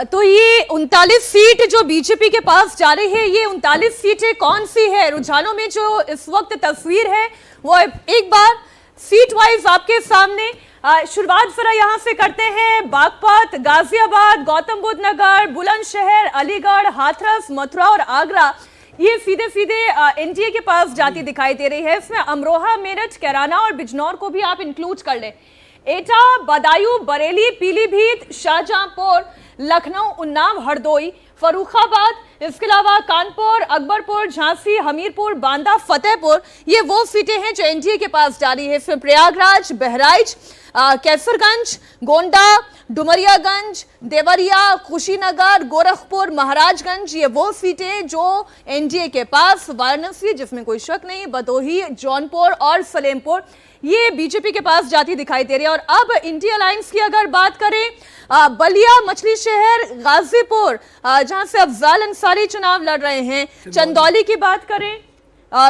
तो ये 39 सीट जो बीजेपी के पास जा रही है, ये 39 सीटें कौन सी है? रुझानों में जो इस वक्त तस्वीर है वो एक बार सीट वाइज आपके सामने। शुरुआत जरा यहां से करते हैं। बागपत, गाजियाबाद, गौतम बुद्ध नगर, बुलंदशहर, अलीगढ़, हाथरस, मथुरा और आगरा, ये सीधे सीधे एनडीए के पास जाती दिखाई दे रही है। इसमें अमरोहा, मेरठ, कैराना और बिजनौर को भी आप इंक्लूड कर लें। एटा, बदायूं, बरेली, पीलीभीत, शाहजहांपुर, लखनऊ, उन्नाव, हरदोई, फर्रुखाबाद, इसके अलावा कानपुर, अकबरपुर, झांसी, हमीरपुर, बांदा, फतेहपुर, ये वो सीटें हैं जो एनडीए के पास जा रही है। इसमें प्रयागराज, बहराइच, कैसरगंज, गोंडा, डुमरियागंज, देवरिया, कुशीनगर, गोरखपुर, महाराजगंज, ये वो सीटें जो एनडीए के पास। वाराणसी, जिसमें कोई शक नहीं, भदोही, जौनपुर और सलेमपुर, ये बीजेपी के पास जाती दिखाई दे रही है। और अब इंडिया अलायंस की अगर बात करें, बलिया, मछली शहर, गाजीपुर, जहां से अफजाल अंसारी चुनाव लड़ रहे हैं, चंदौली की बात करें,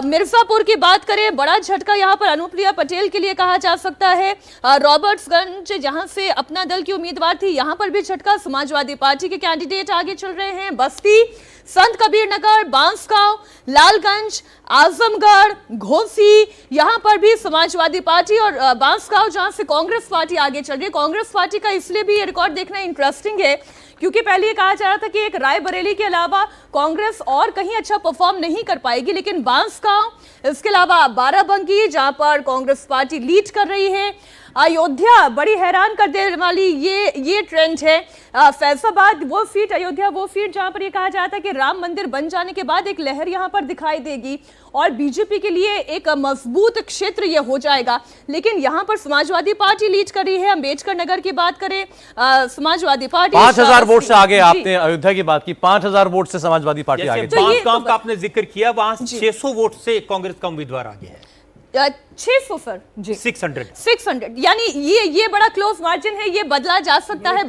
मिर्जापुर की बात करें, बड़ा झटका यहां पर अनुप्रिया पटेल के लिए कहा जा सकता है। रॉबर्ट्सगंज, जहां से अपना दल की उम्मीदवार थी, यहां पर भी झटका, समाजवादी पार्टी के कैंडिडेट आगे चल रहे हैं। बस्ती, संत कबीर नगर, बांसगांव, लालगंज, आजमगढ़, घोसी, यहां पर भी समाजवादी पार्टी, और बांसगांव जहां से कांग्रेस पार्टी आगे चल रही है। कांग्रेस पार्टी का इसलिए भी ये रिकॉर्ड देखना इंटरेस्टिंग है क्योंकि पहले ये कहा जा रहा था कि एक रायबरेली के अलावा कांग्रेस और कहीं अच्छा परफॉर्म नहीं कर पाएगी, लेकिन बांसगांव, इसके अलावा बाराबंकी, जहां पर कांग्रेस पार्टी लीड कर रही है। अयोध्या, बड़ी हैरान कर देने वाली ये ट्रेंड है। फैजाबाद वो सीट, अयोध्या वो सीट जहां पर ये कहा जाता है कि राम मंदिर बन जाने के बाद एक लहर यहां पर दिखाई देगी और बीजेपी के लिए एक मजबूत क्षेत्र ये हो जाएगा, लेकिन यहां पर समाजवादी पार्टी लीड कर रही है। अंबेडकर नगर की बात करें, समाजवादी पार्टी 5000 वोट से आगे। आपने अयोध्या की बात की, 5000 वोट से समाजवादी पार्टी आगे। बांसगांव का आपने जिक्र किया, वहां 600 वोट से कांग्रेस का उम्मीदवार आगे है। 600 सर जी, 600 यानी ये बड़ा क्लोज मार्जिन है, ये बदला जा सकता है,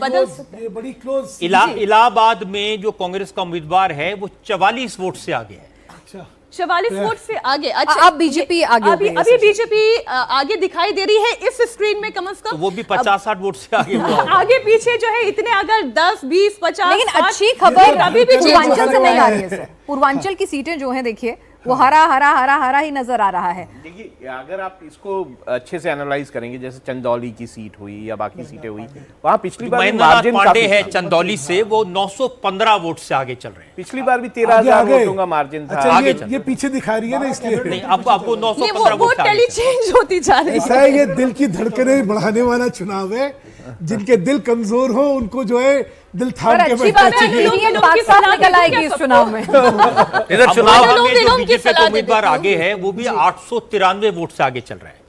ये बड़ी क्लोज। इलाहाबाद में जो कांग्रेस का उम्मीदवार है वो 44 वोट से आगे है। अच्छा, 44 वोट से आगे। अच्छा, अब बीजेपी आगे, अभी बीजेपी आगे दिखाई दे रही है इस स्क्रीन में, कम से कम तो वो भी 50-60 वोट से आगे हुआ। आगे पीछे जो है इतने, अगर 10, 20, 50, लेकिन अच्छी खबर अभी भी पूर्वांचल से नहीं आ रही है सर। पूर्वांचल की सीटें जो हैं, देखिए वो हरा हरा हरा हरा ही नजर आ रहा है। देखिए, अगर आप इसको अच्छे से एनालाइज करेंगे, जैसे चंदौली की सीट हुई या बाकी सीटें हुई, वहां पिछली बार महेंद्रनाथ पांडे है चंदौली से, वो 915 वोट से आगे चल रहे हैं। पिछली बार भी 13,000 वोटों का मार्जिन था। अच्छा, आगे ये पीछे दिखा रही है ना, इसलिए नहीं, अब वो 915 वोट से टैली चेंज होती जा रही ऐसा है। ये दिल की धड़कनें बढ़ाने वाला चुनाव है। जिनके दिल कमजोर हो उनको जो है दिल थाम के अच्छी बात है कि पाकिस्तान निकल आएगी इस चुनाव में। इधर चुनाव में जो बीजेपी के उम्मीदवार आगे है वो भी 893 वोट से आगे चल रहे हैं।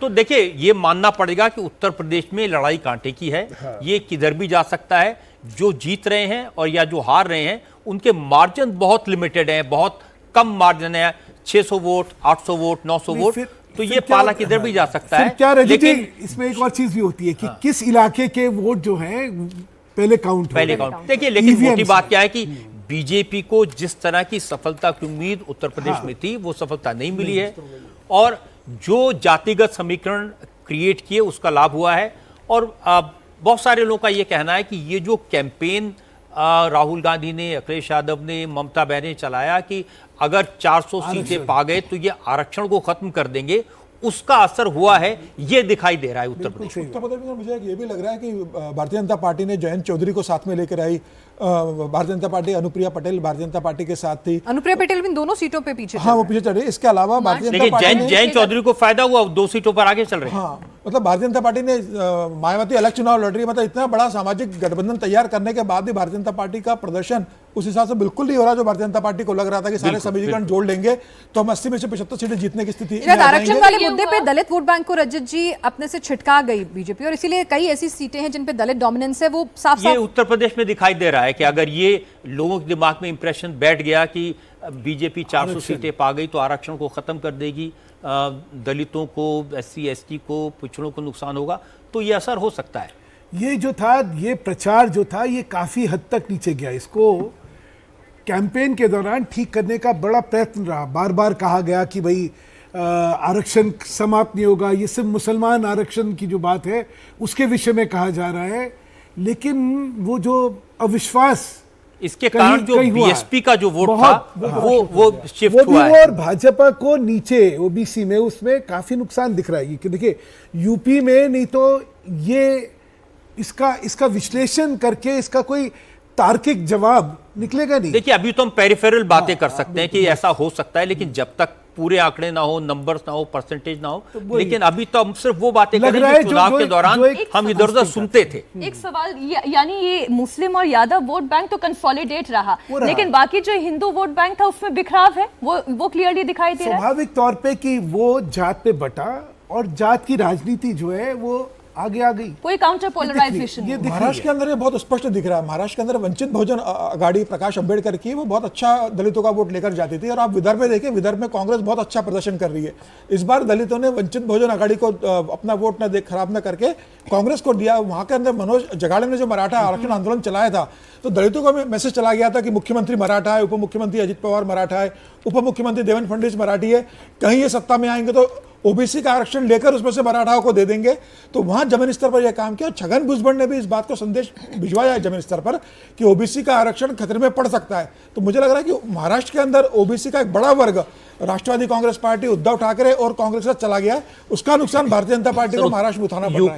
तो देखिए, ये मानना पड़ेगा कि उत्तर प्रदेश में लड़ाई कांटे की है। ये किधर भी जा सकता है। जो जीत रहे हैं और या जो हार रहे हैं, उनके मार्जिन बहुत लिमिटेड है, बहुत कम मार्जिन है। 600 वोट, 800 वोट, 900 वोट, तो ये पाला किधर भी जा सकता है। क्या लेकिन इसमें एक और चीज भी होती है कि किस इलाके के वोट जो हैं पहले काउंट। देखिए, लेकिन मोटी बात क्या है कि बीजेपी को जिस तरह की सफलता की उम्मीद उत्तर प्रदेश में थी, वो सफलता नहीं मिली है। और जो जातिगत समीकरण क्रिएट किए, उसका लाभ हुआ है। और बहुत सारे लोगों का ये कहना है कि ये जो कैंपेन राहुल गांधी ने, अखिलेश यादव ने, ममता बनर्जी ने चलाया कि अगर 400 सीटें पा गए तो ये आरक्षण को खत्म कर देंगे, उसका असर हुआ है, ये दिखाई दे रहा है उत्तर प्रदेश में। उत्तर प्रदेश में मुझे ये भी लग रहा है कि भारतीय जनता पार्टी ने जयंत चौधरी को साथ में लेकर आई। भारतीय जनता पार्टी, अनुप्रिया पटेल भारतीय जनता पार्टी के साथ थी। अनुप्रिया पटेल भी दोनों सीटों पे पीछे, हाँ वो पीछे चढ़े। इसके अलावा भारतीय जनता पार्टी ने, जयंत चौधरी को फायदा हुआ, 2 सीटों पर आगे चल रहे हैं। हाँ, मतलब भारतीय जनता पार्टी ने, मायावती अलग चुनाव लड़ रही है, मतलब इतना बड़ा सामाजिक गठबंधन तैयार करने के बाद भी भारतीय जनता पार्टी का प्रदर्शन उस हिसाब से बिल्कुल नहीं हो रहा जो भारतीय जनता पार्टी को लग रहा था कि सारे समीकरण जोड़ लेंगे तो हम 80 में से 75 सीटें जीतने की स्थिति। आरक्षण वाले मुद्दे पे दलित वोट बैंक को रजत जी अपने से छिटका गई बीजेपी, और इसीलिए कई ऐसी सीटें हैं जिन पे दलित डोमिनेंस है, वो साफ ये उत्तर प्रदेश में दिखाई दे रहा है कि अगर ये लोगों के दिमाग में इंप्रेशन बैठ गया कि बीजेपी 400 सीटें पा गई तो आरक्षण को खत्म कर देगी, दलितों को, SC ST को, पिछड़ों को नुकसान होगा, तो ये असर हो सकता है। ये जो था, ये प्रचार जो था, ये काफी हद तक नीचे गया। इसको कैंपेन के दौरान ठीक करने का बड़ा प्रयत्न रहा। बार बार कहा गया कि भाई आरक्षण समाप्त नहीं होगा, ये सिर्फ मुसलमान आरक्षण की जो बात है उसके विषय में कहा जा रहा है। लेकिन वो जो अविश्वास इसके कारण जो कहीं हुआ। बीएसपी का जो वोट बहुत- था वो शिफ्ट वो भी हुआ वो है। और भाजपा को नीचे ओबीसी में उसमें काफी नुकसान दिख रहा है कि देखिए यूपी में नहीं तो ये इसका विश्लेषण करके इसका कोई तार्किक जवाब निकलेगा नहीं। देखिए अभी तो हम पेरिफेरल बातें कर सकते हैं कि ऐसा हो सकता है, लेकिन जब तक पूरे आंकड़े ना हो, नंबर्स ना हो, परसेंटेज ना हो, लेकिन अभी तो हम सिर्फ वो बातें लग करें रहा जो है चुनाव के दौरान हम इधर उधर सुनते थे। एक सवाल यानी ये मुस्लिम और यादव वोट बैंक तो कंसोलिडेट रहा, लेकिन बाकी जो हिंदू वोट बैंक था उसमें बिखराव है, वो क्लियरली दिखाई दे रहा है। स्वाभाविक तौर पे कि वो जात पे बटा और जात की राजनीति जो है वो आगे आ गई। कोई काउंटर पोलराइजेशन ये दिख रही महाराष्ट्र के अंदर ये बहुत स्पष्ट दिख रहा है। महाराष्ट्र के अंदर वंचित बहुजन आघाड़ी प्रकाश अंबेडकर की वो बहुत अच्छा दलितों का वोट लेकर जाती थी, और आप विदर्भ में देखिए, विदर्भ में कांग्रेस बहुत अच्छा प्रदर्शन कर रही है। इस बार दलितों ने वंचित बहुजन आघाड़ी को अपना वोट न खराब न करके कांग्रेस को दिया। वहां के अंदर मनोज जगाड़े ने जो मराठा आरक्षण आंदोलन चलाया था, तो दलितों को मैसेज चला गया था कि मुख्यमंत्री मराठा है, उप मुख्यमंत्री अजित पवार मराठा है, उप मुख्यमंत्री देवेंद्र फडणवीस मराठी है, कहीं ये सत्ता में आएंगे तो ओबीसी का आरक्षण लेकर उसमें से मराठाओं को दे देंगे। तो वहां जमीन स्तर पर यह काम किया। छगन भुजबल ने भी इस बात को संदेश भिजवाया है जमीन स्तर पर कि ओबीसी का आरक्षण खतरे में पड़ सकता है। तो मुझे लग रहा है कि महाराष्ट्र के अंदर ओबीसी का एक बड़ा वर्ग राष्ट्रवादी कांग्रेस पार्टी, उद्धव ठाकरे और कांग्रेस का चला गया है। उसका नुकसान भारतीय जनता पार्टी को महाराष्ट्र में उठाना पड़ रहा है।